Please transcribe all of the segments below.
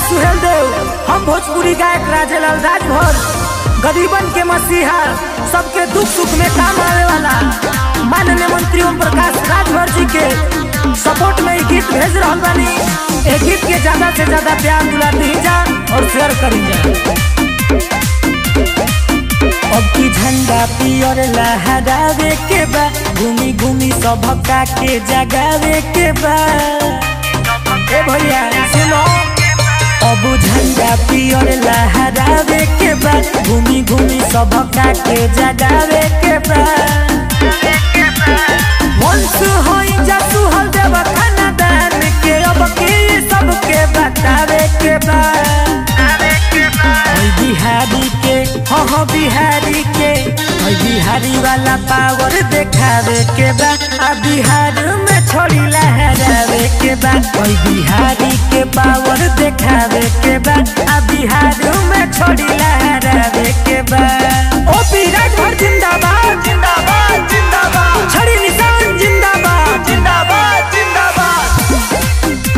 सुहेल देव, हम भोजपुरी गायक राजेलाल राजभर, गरीबन के मसीहा, सबके दुख सुख में काम आने वाला माननीय मंत्री ओम प्रकाश राजभर जी के सपोर्ट में ये गीत भेज रहा बानी। एक गीत के ज्यादा से ज्यादा प्यार दुलार दी जा और शेयर करी जा। अब की झंडा पियर लहरावे के बा, घूमी घूमी सबका के जगावे के बा। ए भैया सुनो, अब झंडा पियर लहरावे के बा, घूमी घूमी सबका के जगावे के बा। वंश होई जा सुहल देव खाना दान के, अब के सबके बतावे के बा। बिहारी के हाँ बिहारी के, बिहारी वाला पावर देखावे के बा। आ बिहार में छोड़ी लहरावे के बा, बिहारी के पावर देखावे के बा। आ बिहार में छोड़ी लहरावे के बा। ओपी राजभर जिंदाबाद जिंदाबाद जिंदाबाद, छड़ी निशान जिंदाबाद जिंदाबाद जिंदाबाद।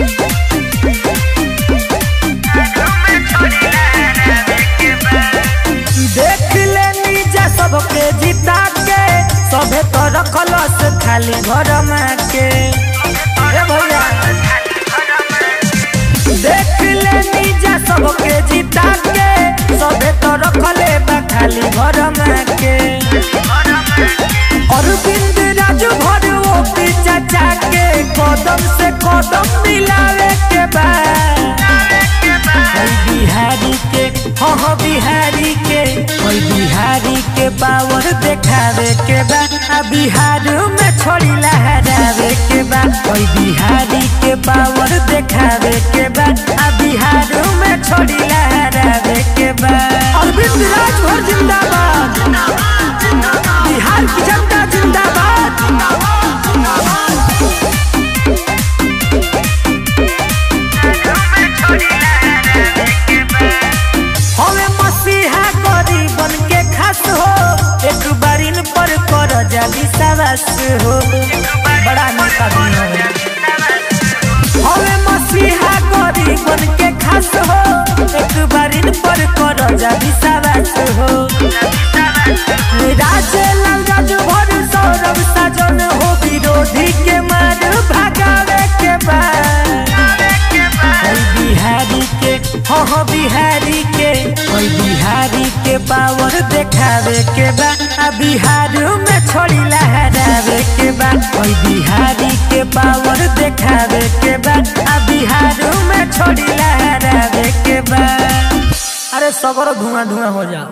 देख लेनी जा सबके जीता के, सबे तो रखलस खाली घर में के। भैया देख लेनी जा सबके जीता के, सबे तो रखले बा खाली घर में के। अरविंद राजभर ओपी चाचा के, कदम से कदम मिलावे के बा। बिहारी के हाँ बिहारी के, बिहारी के पावर देखावे के बा। आ बिहार में छोड़ी लहरावे के बा, बिहारी के पावर देखावे के बा। आ बिहार में छोड़ी लहरावे के बा। अरविंद राजभर जिंदाबाद, बिहार की जनता जिंदाबाद। हमें मसीहा गरीबन के खास हो, एक बार इन पर कर जा विश्वास हो। बड़ा नेता भी हो। हमें मसीहा गरीबन के खास हो, एक बार इन पर कर जा विश्वास हो। राजेलाल राजभर सौरभ साजन हो, विरोधी के मार भगावे के बा। बिहारी के हाँ बिहारी के, बिहारी के पावर देखावे के बा। आ बिहार में छोड़ी लहरावे के बा, बिहारी के पावर देखावे के बा। आ बिहार में छोड़ी लहरावे के बा। अरे सगरो धुआं धुआं हो जा।